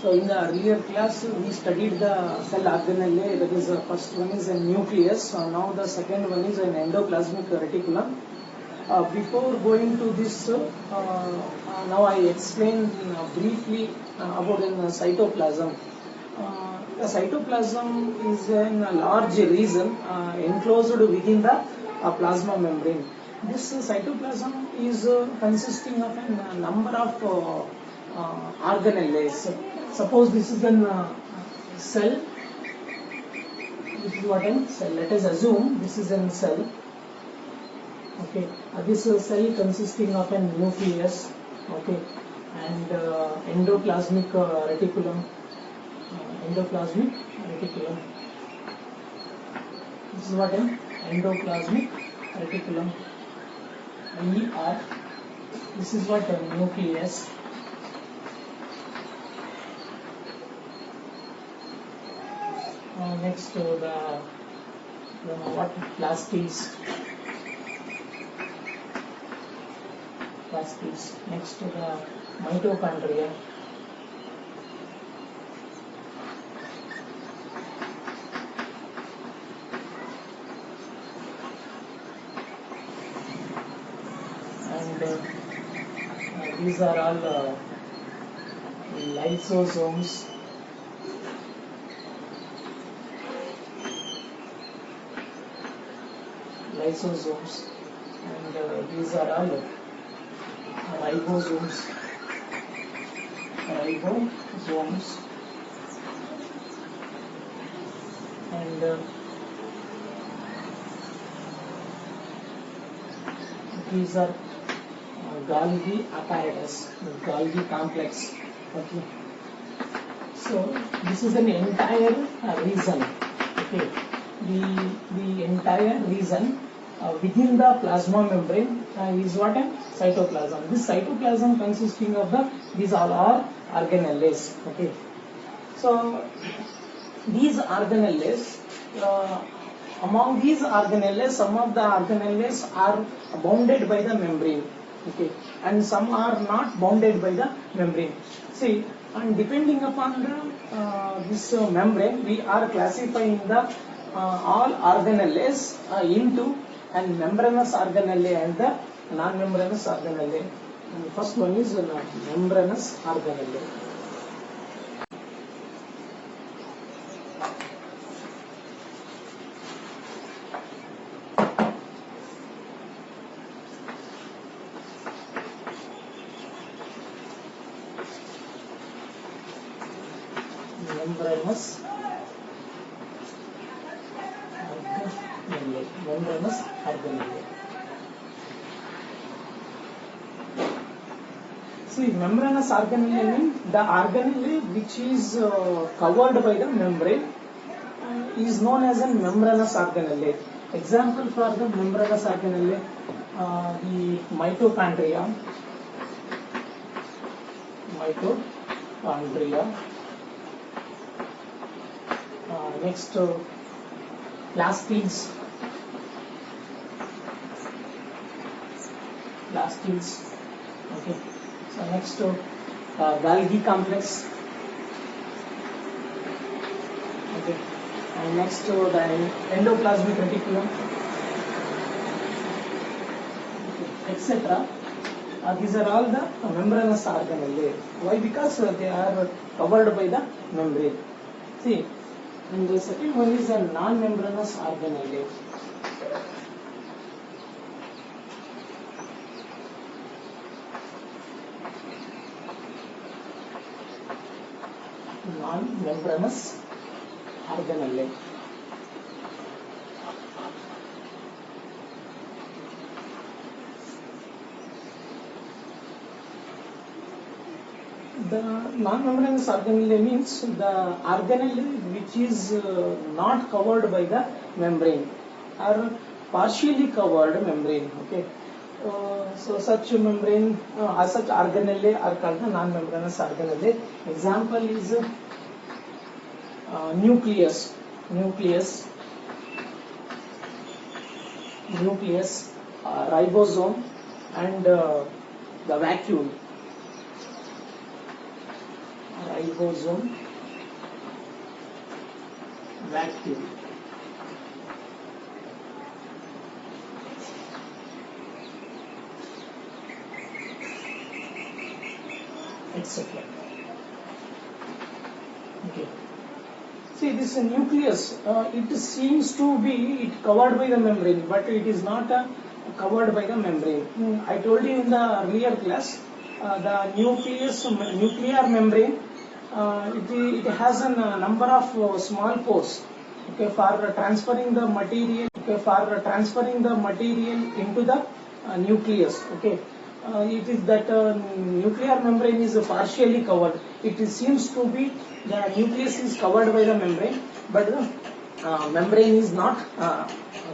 So in the earlier class we studied the cell organelle, that is the first one is a nucleus, now the second one is an endoplasmic reticulum. Before going to this, now I explain briefly about the cytoplasm. The cytoplasm is a large region enclosed within the plasma membrane. This cytoplasm is consisting of a number of organelles. Suppose this is a cell. This is what a cell. Let us assume this is a cell. Okay, this is a cell consisting of a nucleus. Okay, and endoplasmic reticulum. Endoplasmic reticulum. This is what an endoplasmic reticulum. ER. This is what a nucleus. Next to the what plastids. Next to the mitochondria. And these are all lysosomes. And these are all ribosomes. And these are Golgi apparatus, Golgi complex. Okay. So this is an entire region. Okay. The entire region within the plasma membrane is what a cytoplasm. This cytoplasm consisting of these all are organelles. Okay. So these organelles, among these organelles, some of the organelles are bounded by the membrane. Okay, and some are not bounded by the membrane. See, and depending upon the this membrane, we are classifying the all organelles into and membranous organelle and the non-membranous organelle. And first one is membranous organelle. Membranous organelle. See, membranous organelle means the organelle which is covered by the membrane is known as a membranous organelle. Example for the membranous organelle, the mitochondria. Next, plastids. Okay. So next, Golgi complex. Okay. And next, the endoplasmic reticulum, etc. These are all the membranous organelle. Why? Because they are covered by the membrane. See, and the second one is a non-membranous organelle. Non-membranous organelle. The non-membranous organelle means the organelle which is not covered by the membrane or partially covered membrane. Okay. So such membrane, such organelle are called the non-membranous organelle. Example is nucleus, ribosome, and the vacuole. ribosome vacuole. Etc. Okay. See this nucleus, it seems to be covered by the membrane, but it is not covered by the membrane. I told you in the earlier class, the nuclear membrane, it has a number of small pores. Okay, for transferring the material. Okay, for transferring the material into the nucleus. Okay. It is that nuclear membrane is partially covered. It seems to be the nucleus is covered by the membrane, but the membrane is not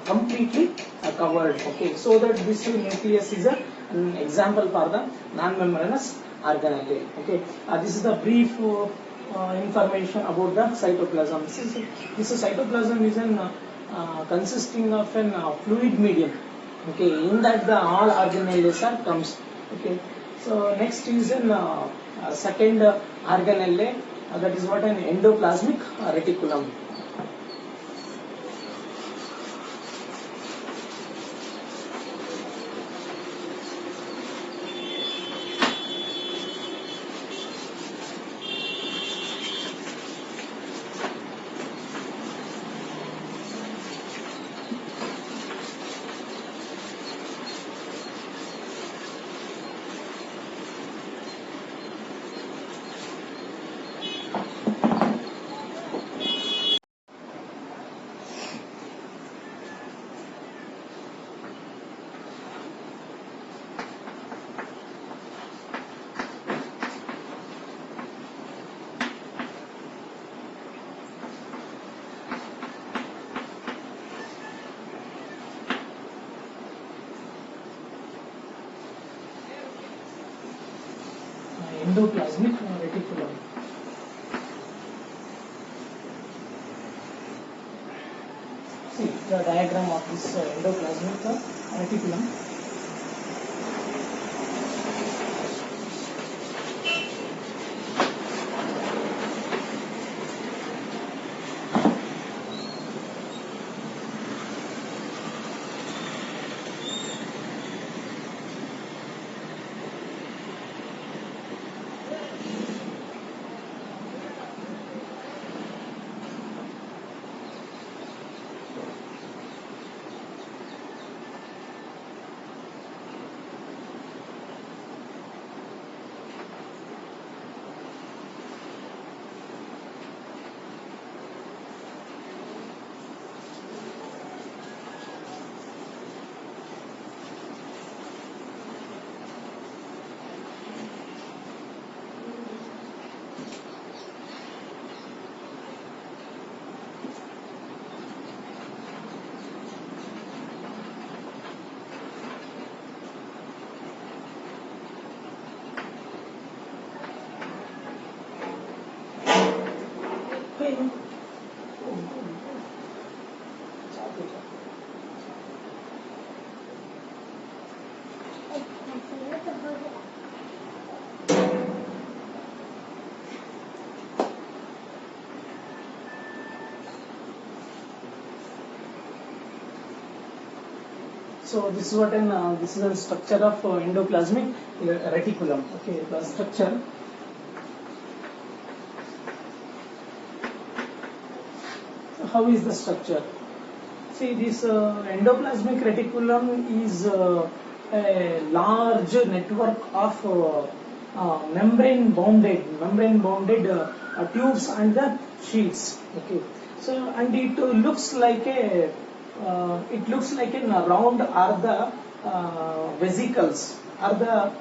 completely covered. Okay, so that this nucleus is an example for the non-membranous organelle. Okay, this is the brief information about the cytoplasm. This cytoplasm is an consisting of an fluid medium. Okay, in that the all organelles are comes. Okay, so next is an second organelle, that is what an endoplasmic reticulum. Endoplasmic reticulum. See the diagram of this endoplasmic reticulum. So this is what this is a structure of endoplasmic reticulum. Okay, the structure. So how is the structure? See, this endoplasmic reticulum is a large network of membrane bounded tubes and the sheets. Okay, so and it looks like a round are the vesicles or the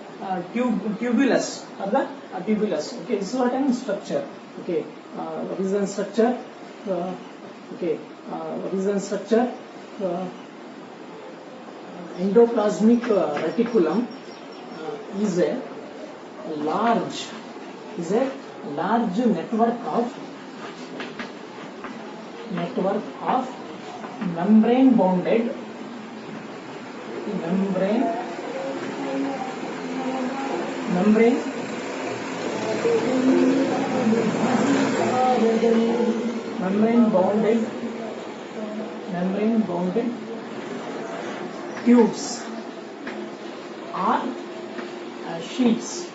tubulus or the tubulus. Okay, this is what an structure. Okay, what is the structure? Okay, what is the structure? Endoplasmic reticulum is a large network of membrane bounded membrane bounded tubes or sheets.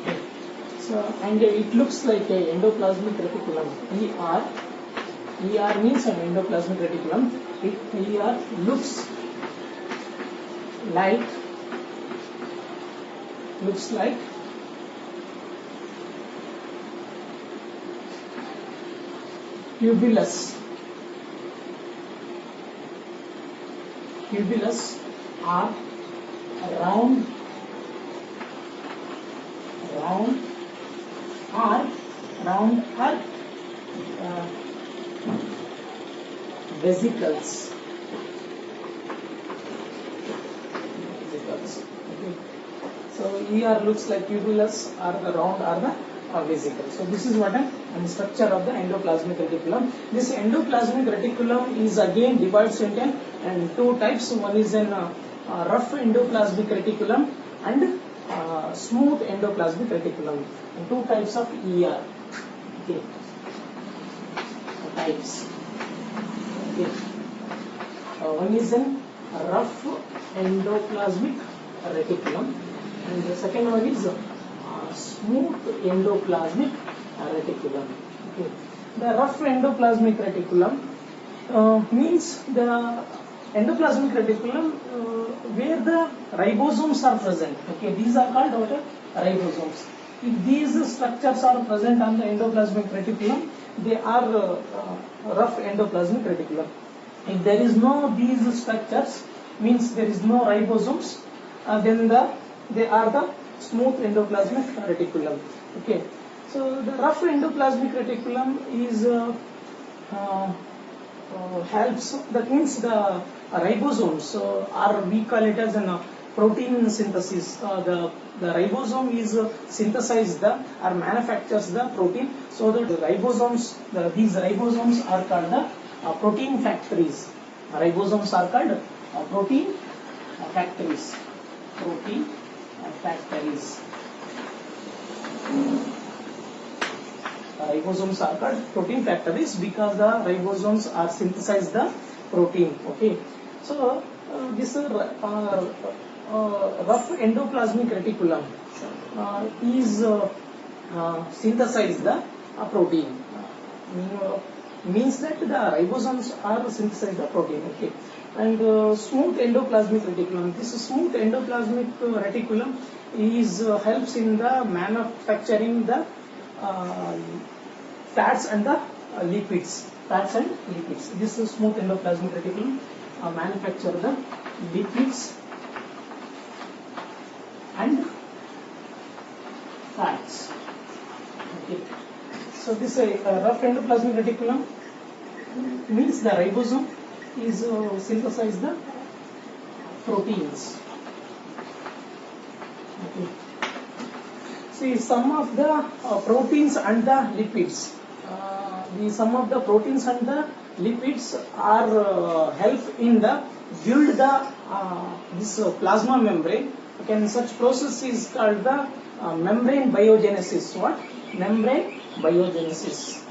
Okay. So, and it looks like a endoplasmic reticulum. ER means an endoplasmic reticulum. ER looks like tubulus or round vesicles. Okay. So ER looks like tubulus or the round or the vesicle. So this is what a structure of the endoplasmic reticulum. This endoplasmic reticulum is again divides into two types. One is an rough endoplasmic reticulum and smooth endoplasmic reticulum. And two types of ER. Okay. Types. Okay. One is an rough endoplasmic reticulum and the second one is smooth endoplasmic reticulum. Okay. The rough endoplasmic reticulum means the endoplasmic reticulum where the ribosomes are present. Okay, these are called what? Ribosomes. If these structures are present on the endoplasmic reticulum, they are rough endoplasmic reticulum. If there is no these structures, means there is no ribosomes, then they are the smooth endoplasmic reticulum. Okay, so the rough endoplasmic reticulum is helps. That means the ribosomes are, we call it as a protein synthesis. The ribosome is synthesize or manufactures the protein. So that the ribosomes, these ribosomes are called the protein factories. Ribosomes are called protein factories. Protein factories. Ribosomes are called protein factories because the ribosomes are synthesize the protein. Okay, so this rough endoplasmic reticulum is synthesize the protein. Means that the ribosomes are synthesize the protein. Okay, and smooth endoplasmic reticulum. This smooth endoplasmic reticulum is helps in the manufacturing the fats and the lipids. This is smooth endoplasmic reticulum manufacture the lipids and fats. Okay. So this rough endoplasmic reticulum means the ribosome is synthesize the proteins. Okay. See, some of the proteins and the lipids. Some of the proteins and the lipids are help in the build the this plasma membrane. Okay, such process is called the membrane biogenesis. What? Membrane biogenesis.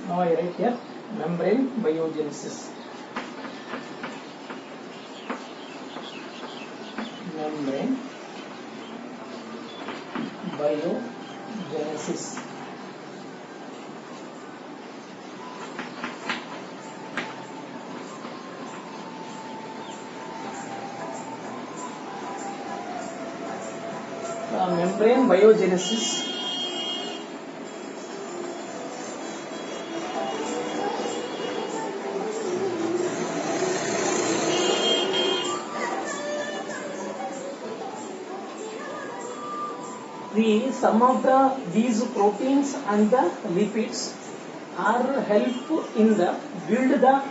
Now I write here membrane biogenesis. Membrane biogenesis. Membrane biogenesis some of these proteins and the lipids are helpful in the build the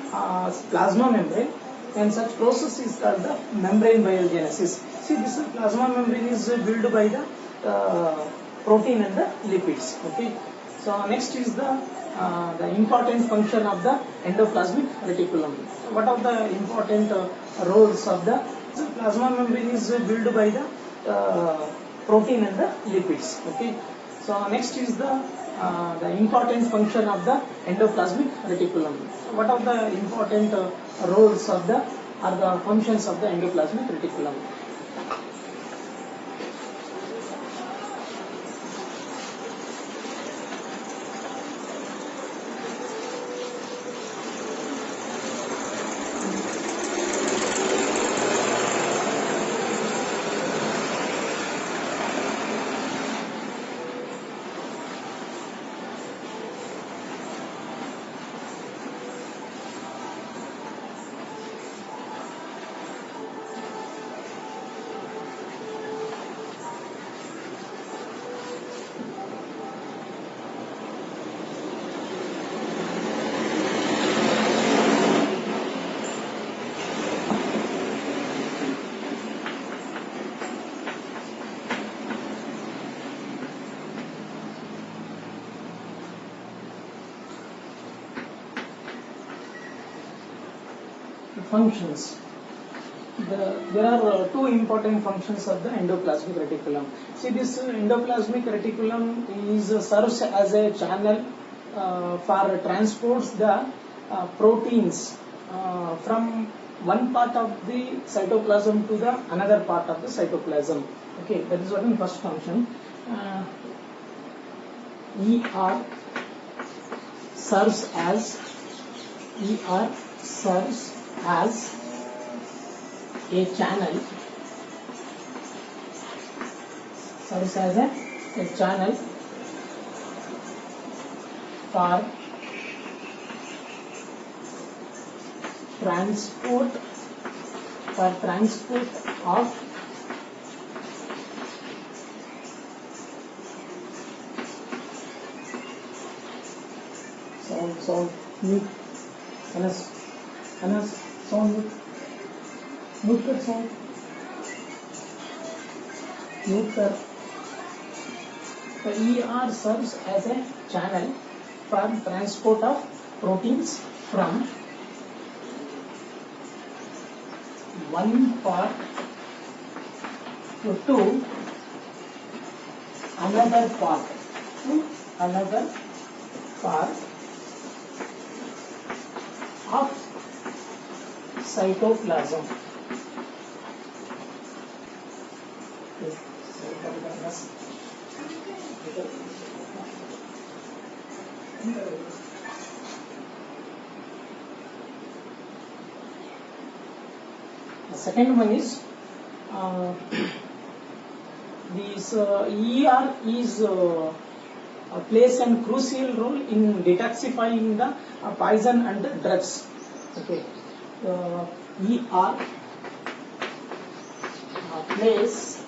plasma membrane, and such process is called the membrane biogenesis. See, this plasma membrane is built by the protein and the lipids. Okay. So next is the important function of the endoplasmic reticulum. What are the important roles of the plasma membrane is built by the protein and the lipids. Okay. So next is the important function of the endoplasmic reticulum. What are the important roles of the functions of the endoplasmic reticulum? Functions. There are two important functions of the endoplasmic reticulum. See, this endoplasmic reticulum serves as a channel for transports the proteins from one part of the cytoplasm to the another part of the cytoplasm. Okay, that is what the first function. ER serves as a channel, for transport of sound mute. Anas, sound mute. Mute the sound. Mute the. The ER serves as a channel for transport of proteins from one part to another part of cytoplasm. The second one is this ER is plays a crucial role in detoxifying the poison and drugs. Okay, ER plays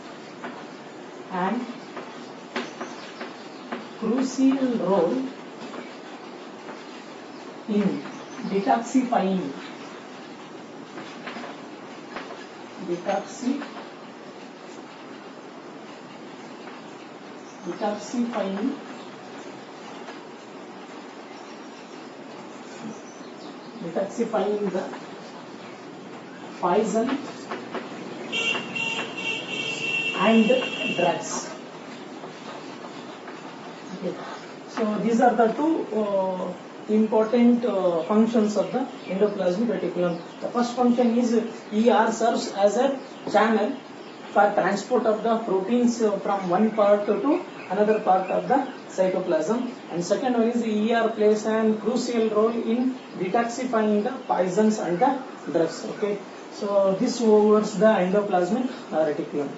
an crucial role in detoxifying the poison and drugs. Okay. So these are the two important functions of the endoplasmic reticulum. The first function is ER serves as a channel for transport of the proteins from one part to another part of the cytoplasm, and second one is ER plays a crucial role in detoxifying the poisons and the drugs. Okay, so this covers the endoplasmic reticulum.